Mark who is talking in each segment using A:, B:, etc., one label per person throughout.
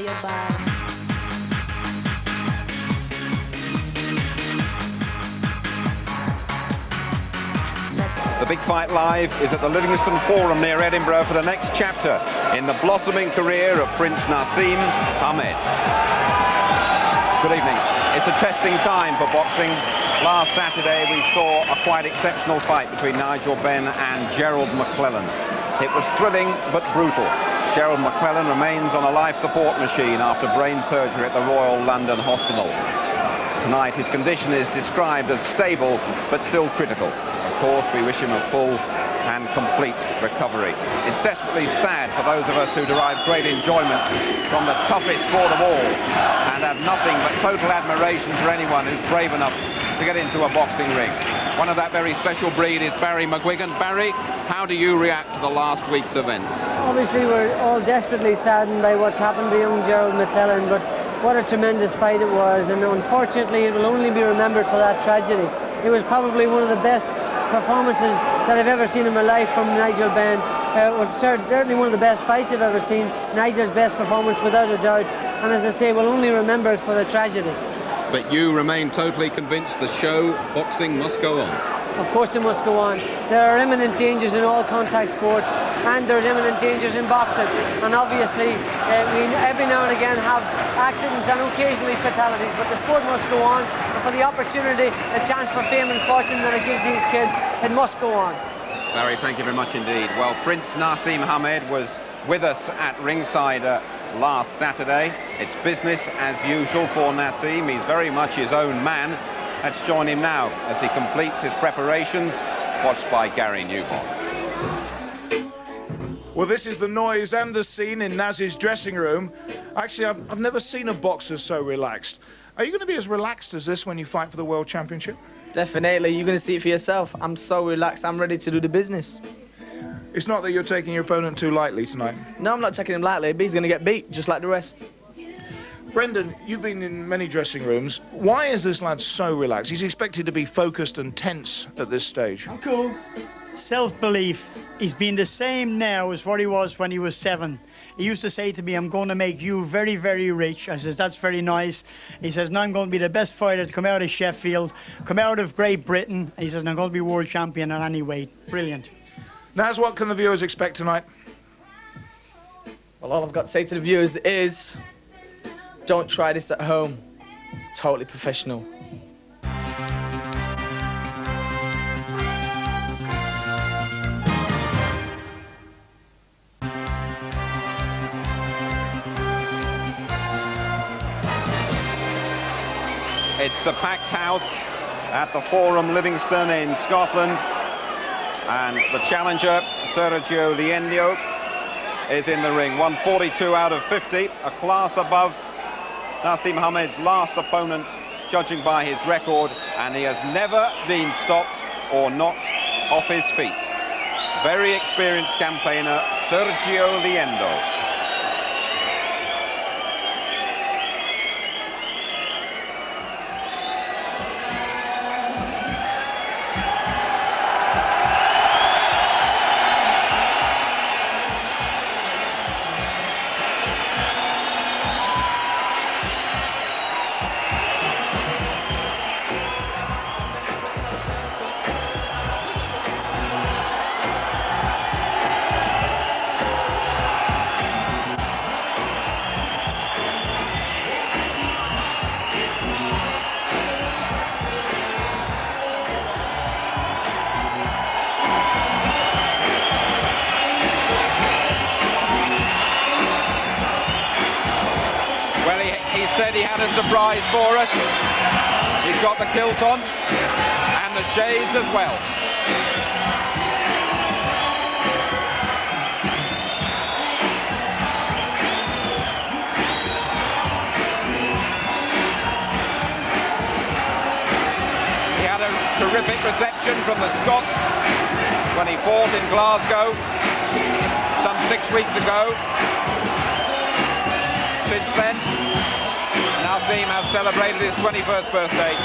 A: inspired by.
B: The Big Fight Live is at the Livingston Forum near Edinburgh for the next chapter in the blossoming career of Prince NASEEM Hamed. Good evening. It's a testing time for boxing. Last Saturday we saw a quite exceptional fight between Nigel Benn and Gerald McClellan. It was thrilling but brutal. Gerald McClellan remains on a life support machine after brain surgery at the Royal London Hospital. Tonight his condition is described as stable but still critical. Of course, we wish him a full and complete recovery. It's desperately sad for those of us who derive great enjoyment from the toughest sport of all and have nothing but total admiration for anyone who's brave enough to get into a boxing ring. One of that very special breed is Barry McGuigan. Barry, how do you react to the last week's events?
C: Obviously, we're all desperately saddened by what's happened to young Gerald McClellan, but what a tremendous fight it was, and unfortunately it will only be remembered for that tragedy. It was probably one of the best performances that I've ever seen in my life from Nigel Benn. Certainly one of the best fights I've ever seen. Nigel's best performance without a doubt, and as I say, we'll only remember it for the tragedy.
B: But you remain totally convinced the show, boxing, must go on?
C: Of course it must go on. There are imminent dangers in all contact sports, and there's imminent dangers in boxing. And obviously, we every now and again have accidents and occasionally fatalities, but the sport must go on. And for the opportunity, the chance for fame and fortune that it gives these kids, it must go on.
B: Barry, thank you very much indeed. Well, Prince NASEEM Hamed was with us at ringside last Saturday. It's business as usual for NASEEM. He's very much his own man. Let's join him now as he completes his preparations, watched by Gary Newbon.
D: Well, this is the noise and the scene in Naz's dressing room. Actually, I've never seen a boxer so relaxed. Are you going to be as relaxed as this when you fight for the World Championship?
E: Definitely. You're going to see it for yourself. I'm so relaxed. I'm ready to do the business.
D: It's not that you're taking your opponent too lightly tonight.
E: No, I'm not taking him lightly, but he's going to get beat, just like the rest.
D: Brendan, you've been in many dressing rooms. Why is this lad so relaxed? He's expected to be focused and tense at this stage.
F: Cool. Self-belief. He's been the same now as what he was when he was 7. He used to say to me, I'm going to make you very, very rich. I says, that's very nice. He says, now I'm going to be the best fighter to come out of Sheffield, come out of Great Britain. He says, I'm going to be world champion at any weight. Brilliant.
D: Naz, what can the viewers expect tonight?
E: Well, all I've got to say to the viewers is, don't try this at home. It's totally professional.
B: It's a packed house at the Forum Livingston in Scotland, and the challenger, Sergio Liendo, is in the ring. 142 out of 50, a class above NASEEM Hamed's last opponent, judging by his record, and he has never been stopped or knocked off his feet. Very experienced campaigner, Sergio Liendo. Said he had a surprise for us. He's got the kilt on and the shades as well. He had a terrific reception from the Scots when he fought in Glasgow some 6 weeks ago. Since then, NASEEM has celebrated his 21st birthday.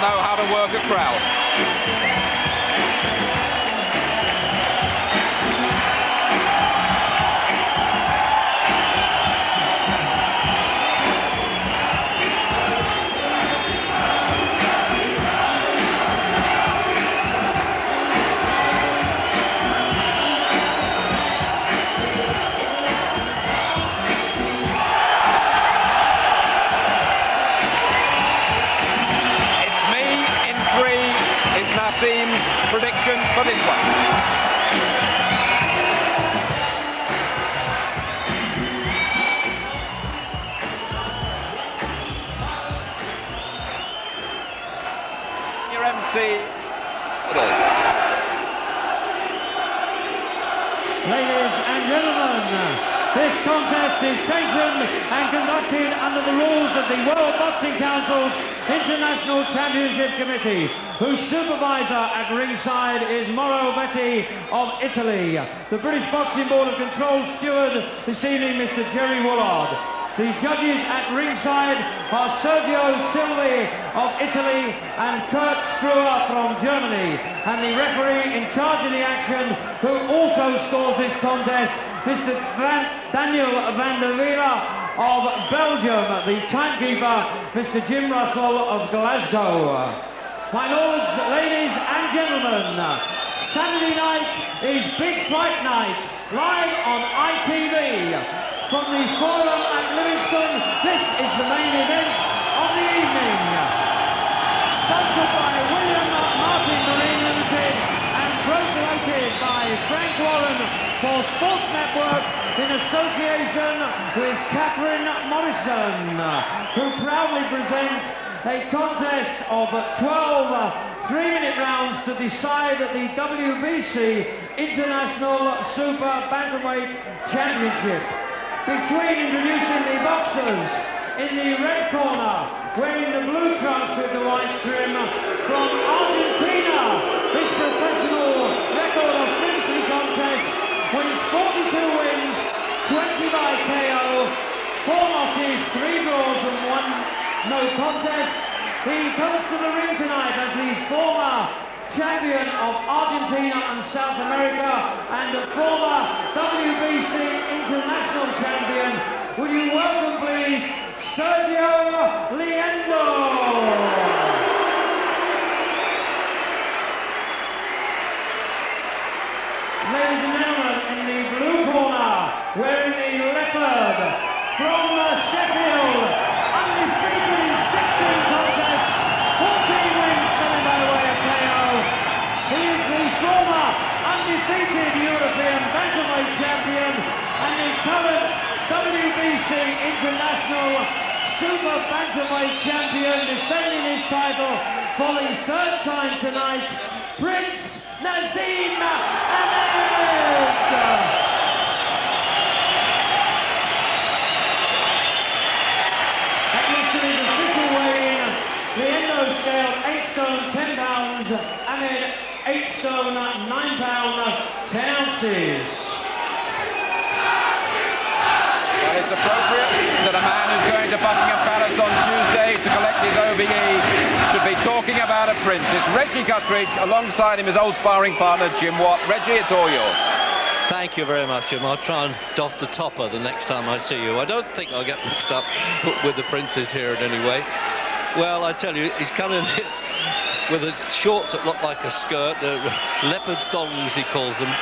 B: know how to work a crowd. NASEEM's prediction for this one. Your MC.
A: Ladies and gentlemen, this contest is sanctioned and conducted under the rules of the World Boxing Council's International Championship Committee, whose supervisor at ringside is Mauro Betti of Italy. The British Boxing Board of Control steward this evening, Mr. Jerry Woolard. The judges at ringside are Sergio Silvi of Italy and Kurt Struer from Germany. And the referee in charge of the action, who also scores this contest, Mr. Daniel van der Wielen of Belgium. The timekeeper, Mr. Jim Russell of Glasgow. My lords, ladies and gentlemen, Saturday night is Big Fight Night, live on ITV. From the Forum at Livingston, this is the main event of the evening. Sponsored by William Martin Marine Limited and promoted by Frank Warren for Sports Network in association with Catherine Morrison, who proudly presents a contest of 12 3-minute rounds to decide the WBC International Super Bantamweight Championship. Between introducing the boxers in the red corner, wearing the blue trunks with the white trim, from Argentina, his professional record of 50 contests, wins 42 wins, 20 by KO, 4 losses, 3 draws and 1 no contest. He comes to the ring tonight as the former champion of Argentina and South America and a former WBC international champion. Would you welcome, please, Sergio Liendo. Ladies and gentlemen, in the blue corner, wearing the leopard from Sheffield, undefeated in 16 contests, 14 wins coming by way of KO. He is the former undefeated European bantamweight champion and the current WBC International Super Bantamweight champion, defending his title for the 3rd time tonight, Prince NASEEM HAMED. Liendo scale 8 stone 10 pounds, HAMED 8 stone 9 pound 10 ounces.
B: Well, it's appropriate that a man who's going to Buckingham Palace on Tuesday to collect his OBE should be talking about a prince. It's Reggie Guthridge, alongside him his old sparring partner Jim Watt. Reggie, it's all yours.
G: Thank you very much, Jim. I'll try and doff the topper the next time I see you. I don't think I'll get mixed up with the princes here in any way. Well, I tell you, he's coming with the shorts that look like a skirt, the leopard thongs, he calls them.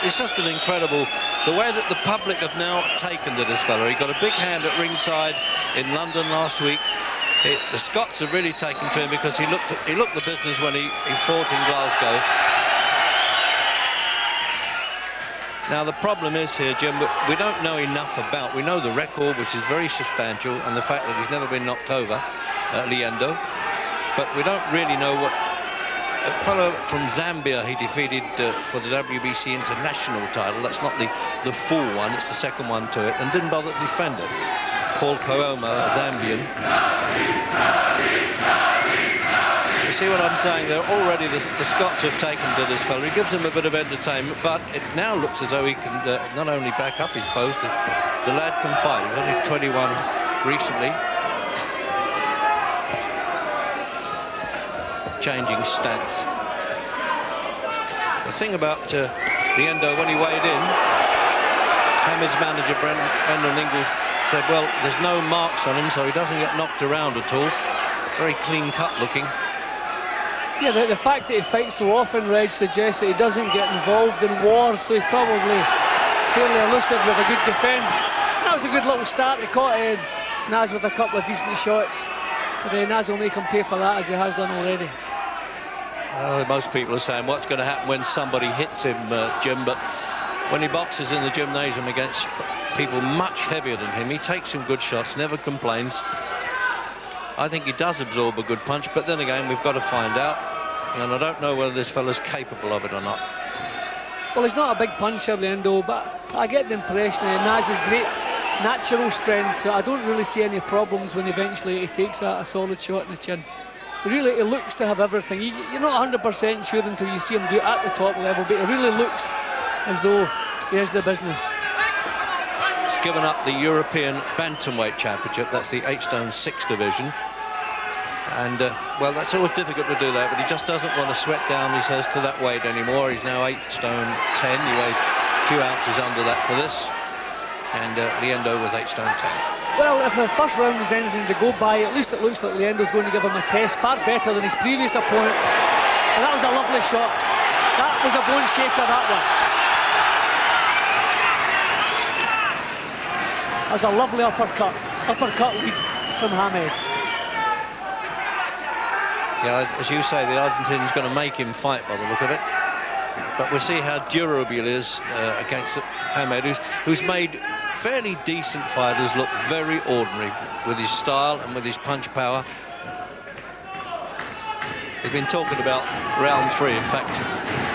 G: It's just an incredible, the way that the public have now taken to this fella. He got a big hand at ringside in London last week. The Scots have really taken to him because he looked the business when he fought in Glasgow. Now, the problem is here, Jim, we don't know enough about. We know the record, which is very substantial, and the fact that he's never been knocked over, Liendo. But we don't really know what... A fellow from Zambia he defeated for the WBC International title. That's not the full one, it's the second one to it, and didn't bother to defend it. Paul Kooma, a Zambian. You see what I'm saying? They're already, the Scots have taken to this fellow. He gives them a bit of entertainment, but it now looks as though he can not only back up his post, the lad can fight. He's only 21 recently. changing stance. The thing about LIENDO, when he weighed in, Hamed's manager Brendan Ingle said, well, there's no marks on him, so he doesn't get knocked around at all. Very clean cut looking.
H: Yeah, the fact that he fights so often, Reg, suggests that he doesn't get involved in wars, so he's probably fairly elusive with a good defence. That was a good little start. He caught Naz with a couple of decent shots. But Naz will make him pay for that, as he has done already.
G: Most people are saying what's going to happen when somebody hits him, Jim, but when he boxes in the gymnasium against people much heavier than him, he takes some good shots, never complains. I think he does absorb a good punch, but then again, we've got to find out. And I don't know whether this fella's capable of it or not.
H: Well, he's not a big puncher, LIENDO, but I get the impression that Naz's great natural strength. I don't really see any problems when eventually he takes a solid shot in the chin. Really, he looks to have everything. You're not 100% sure until you see him do it at the top level, but he really looks as though he has the business.
G: He's given up the European Bantamweight Championship. That's the 8-stone 6 division. And, well, that's always difficult to do that, but he just doesn't want to sweat down, he says, to that weight anymore. He's now 8-stone 10. He weighs a few ounces under that for this. And LIENDO was 8-stone 10.
H: Well, if the first round is anything to go by, at least it looks like LIENDO's going to give him a test far better than his previous opponent. And that was a lovely shot. That was a bone shaker, that one. That was a lovely uppercut lead from Hamed.
G: Yeah, as you say, the Argentinian's going to make him fight by the look of it. But we'll see how durable he is against Hamed, who's made fairly decent fighters look very ordinary with his style and with his punch power. He's been talking about round 3. In fact,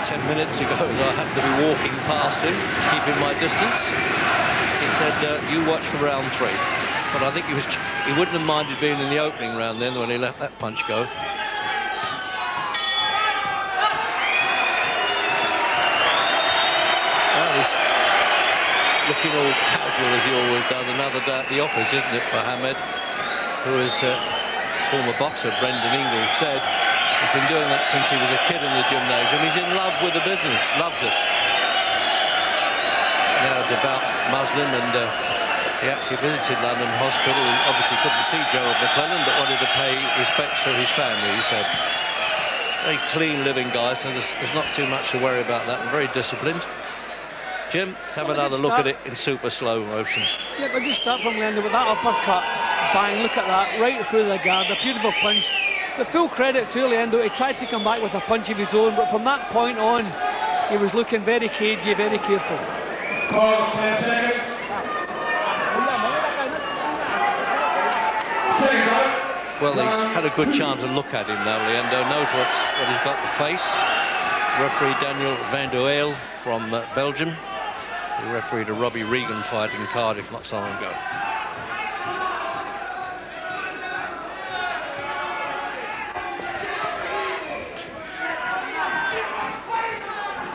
G: 10 minutes ago, I happened to be walking past him, keeping my distance. He said, you watch for round 3. But I think he wouldn't have minded being in the opening round then when he let that punch go. Looking all casual as he always does. Another day at the office, isn't it, for Hamed, who is former boxer Brendan Ingle said he's been doing that since he was a kid in the gymnasium. He's in love with the business, loves it. Now a devout Muslim, and he actually visited London Hospital. He obviously couldn't see Gerald McClellan, but wanted to pay respects to his family, he said. Very clean living guy, so there's not too much to worry about that, and very disciplined. Jim, let's have another look at it in super slow motion.
H: Yeah, but just start from LIENDO with that uppercut. Bang, look at that, right through the guard, a beautiful punch. But full credit to LIENDO, he tried to come back with a punch of his own, but from that point on, he was looking very cagey, very careful.
A: Pause, 10 seconds.
G: Well, he's had a good chance to look at him now. LIENDO knows what he's got to face. Referee Daniel van der Eyl from Belgium, who refereed a Robbie Regan fight in Cardiff not so long ago.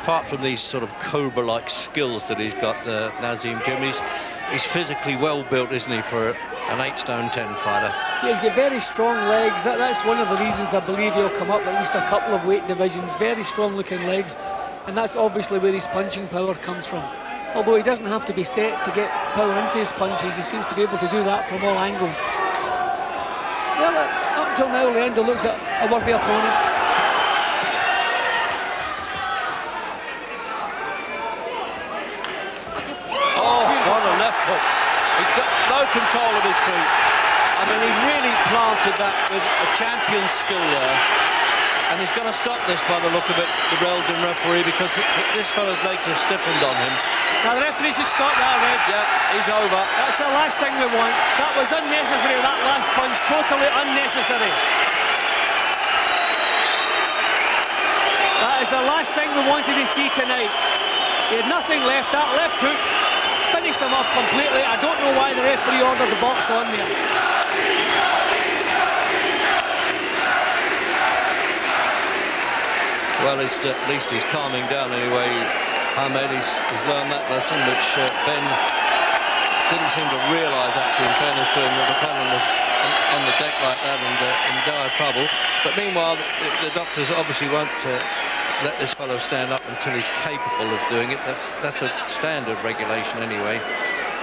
G: Apart from these sort of Cobra-like skills that he's got, NASEEM, Jim, he's physically well built, isn't he, for an 8-stone 10 fighter?
H: Yeah, he's got very strong legs. That's one of the reasons I believe he'll come up at least a couple of weight divisions. Very strong looking legs, and that's obviously where his punching power comes from. Although he doesn't have to be set to get power into his punches, he seems to be able to do that from all angles. Well, up until now, LIENDO looks at a worthy opponent.
G: No control of his feet. I mean, he really planted that with a champion's skill there. And he's going to stop this by the look of it, the Belgian referee, because this fellow's legs have stiffened on him.
H: Now the referee should stop that, Reg.
G: Yeah, he's over.
H: That's the last thing we want. That was unnecessary, that last punch. Totally unnecessary. That is the last thing we wanted to see tonight. He had nothing left. That left hook finished him off completely. I don't know why the referee ordered the box on there.
G: Well, at least he's calming down anyway. Hamed, he's learned that lesson, which Ben didn't seem to realise, actually, in fairness to him, that McClellan was on the deck like that and in dire trouble. But meanwhile, the doctors obviously won't let this fellow stand up until he's capable of doing it. That's a standard regulation anyway.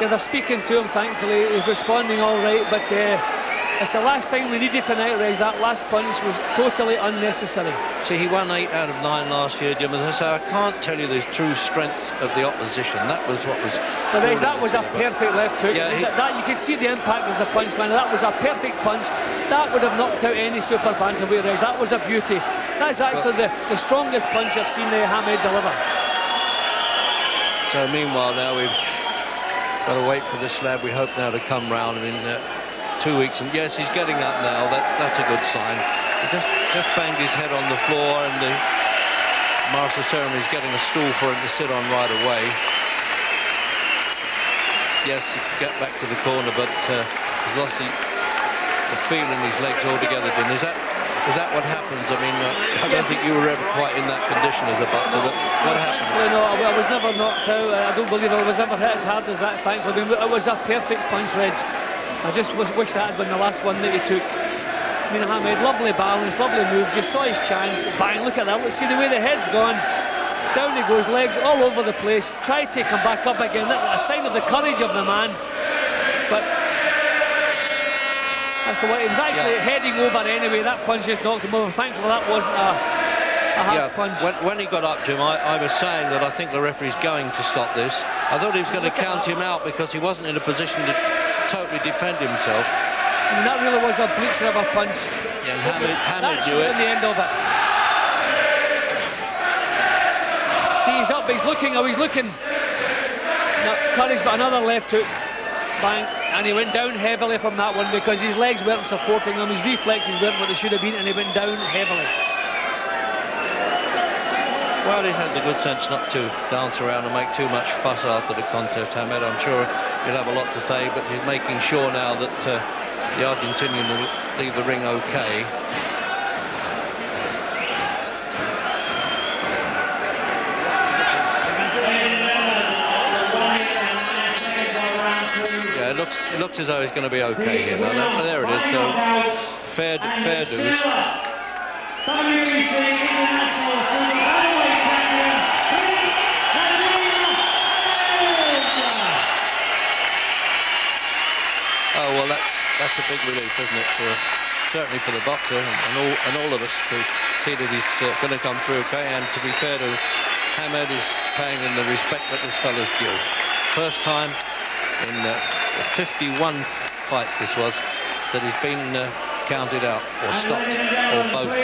H: Yeah, they're speaking to him, thankfully. He's responding all right, but it's the last thing we needed tonight, Reg. That last punch was totally unnecessary.
G: See, he won 8 out of 9 last year, Jim. As I say, I can't tell you the true strength of the opposition. That was what was...
H: But Reg, that was a perfect left hook.
G: Yeah,
H: that you could see the impact as the punchline. That was a perfect punch. That would have knocked out any super bantamweight, Reg. That was a beauty. That's actually the strongest punch I've seen Hamed deliver.
G: So meanwhile now we've got to wait for this lad, we hope now, to come round in 2 weeks. And yes, he's getting up now. That's a good sign. He just banged his head on the floor, and the master ceremony is getting a stool for him to sit on right away. Yes, he can get back to the corner, but he's lost the feel in his legs altogether. Jim, is that what happens? I mean, I don't think you were ever quite in that condition as a boxer. What happens?
H: No, I was never knocked out. I don't believe I was ever hit as hard as that, thankfully. It was a perfect punch, Reg. I just wish that had been the last one that he took. I mean, Hamed, lovely balance, lovely move. Just saw his chance. Bang, look at that. Let's see the way the head's gone. Down he goes, legs all over the place. Tried to come back up again. That's a sign of the courage of the man. But that's the way. He was actually heading over anyway. That punch just knocked him over. Thankfully, that wasn't a hard punch.
G: When he got up, Jim, I was saying that I think the referee's going to stop this. I thought he was going to count him out because he wasn't in a position to totally defend himself.
H: I mean, that really was a bleacher of a punch.
G: Yeah, Hamed knew it.
H: The end of it. See, he's up, he's looking. No, Curry's got another left hook. Bang. And he went down heavily from that one because his legs weren't supporting him. His reflexes weren't what they should have been, and he went down heavily.
G: Well, he's had the good sense not to dance around and make too much fuss after the contest, Hamed. I'm sure he'll have a lot to say, but he's making sure now that the Argentinian will leave the ring okay. Yeah, it looks as though he's going to be okay here. Now, there it is. So fair dues. Oh, well, that's a big relief, isn't it? Certainly for the boxer and all of us to see that he's going to come through okay. And to be fair to Hamed, is paying him the respect that this fellow's due. First time in 51 fights this was that he's been counted out or stopped or both.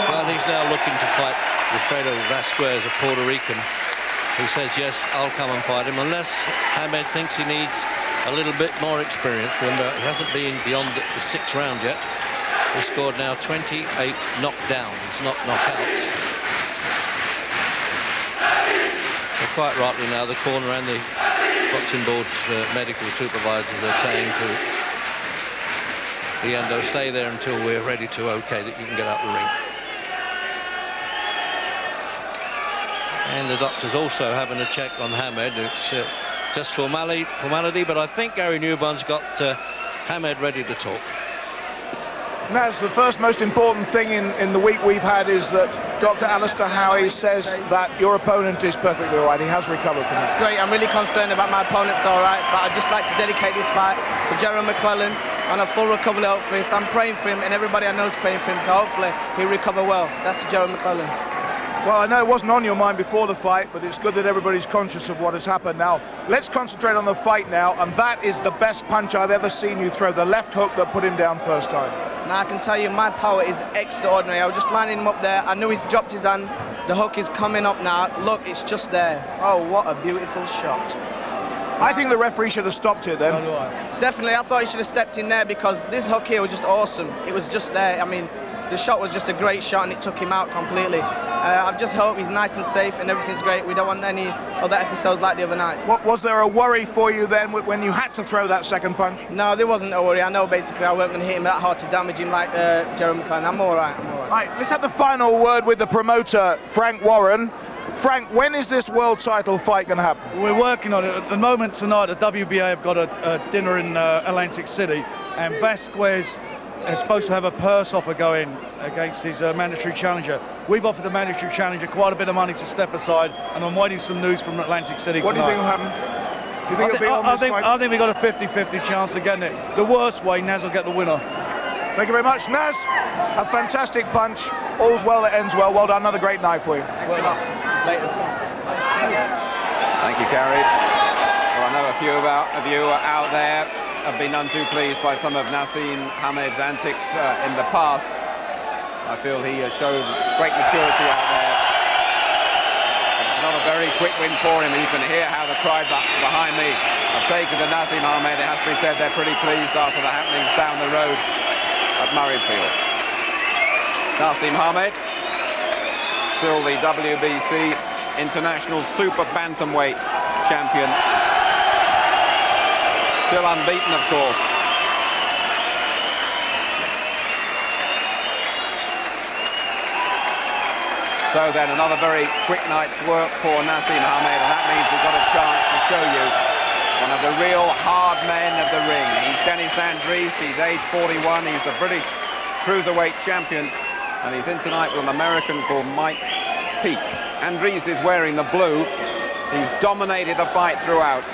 G: Well, he's now looking to fight Wilfredo Vasquez, a Puerto Rican, who says, yes, I'll come and fight him, unless Hamed thinks he needs a little bit more experience. Remember, he hasn't been beyond the 6th round yet. He scored now 28 knockdowns, not knockouts. So quite rightly now, the corner and the boxing board's medical supervisors are saying to Liendo, stay there until we're ready to okay that you can get out the ring. And the doctor's also having a check on Hamed. It's just formality, but I think Gary Newburn's got Hamed ready to talk.
D: Naz, the first most important thing in the week we've had is that Dr. Alistair Howie says that your opponent is perfectly all right. He has recovered from
I: That's
D: that.
I: great. I'm really concerned about my opponent's all right, but I'd just like to dedicate this fight to Gerald McClellan on a full recovery, hopefully. So I'm praying for him, and everybody I know is praying for him, so hopefully he'll recover well. That's to Gerald McClellan.
D: Well, I know it wasn't on your mind before the fight, but it's good that everybody's conscious of what has happened. Now, let's concentrate on the fight now, and that is the best punch I've ever seen you throw, the left hook that put him down first time.
I: Now, I can tell you, my power is extraordinary. I was just lining him up there. I knew he's dropped his hand. The hook is coming up now. Look, it's just there. Oh, what a beautiful shot.
D: I think the referee should have stopped it then.
I: Definitely, I thought he should have stepped in there because this hook here was just awesome. It was just there. I mean, the shot was just a great shot and it took him out completely. I just hope he's nice and safe and everything's great. We don't want any other episodes like the other night.
D: What, was there a worry for you then when you had to throw that second punch?
I: No, there wasn't a worry. I know basically I wasn't going to hit him that hard to damage him like Gerald McClellan. I'm all right.
D: Right, let's have the final word with the promoter, Frank Warren. Frank, when is this world title fight going to happen?
J: We're working on it. At the moment tonight, the WBA have got a dinner in Atlantic City, and Vasquez is supposed to have a purse offer going against his mandatory challenger. We've offered the mandatory challenger quite a bit of money to step aside, and I'm waiting some news from Atlantic City tonight.
D: What do you think will happen? Do you think it'll be on this fight?
J: I think we've got a 50-50 chance of getting it. The worst way, Naz will get the winner.
D: Thank you very much, Naz. A fantastic punch. All's well that ends well. Well done. Another great night for you.
I: Thanks a lot. Later.
B: Thank you, Gary. Well, I know a few of you out there have been none too pleased by some of NASEEM Hamed's antics in the past. I feel he has showed great maturity out there. But it's not a very quick win for him. You can hear how the crowd behind me have taken to NASEEM Hamed. It has to be said they're pretty pleased after the happenings down the road at Murrayfield. NASEEM Hamed, still the WBC International Super Bantamweight champion. Still unbeaten, of course. So then, another very quick night's work for NASEEM Hamed, and that means we've got a chance to show you one of the real hard men of the ring. He's Dennis Andries, he's age 41, he's the British Cruiserweight champion, and he's in tonight with an American called Mike Peake. Andries is wearing the blue. He's dominated the fight throughout.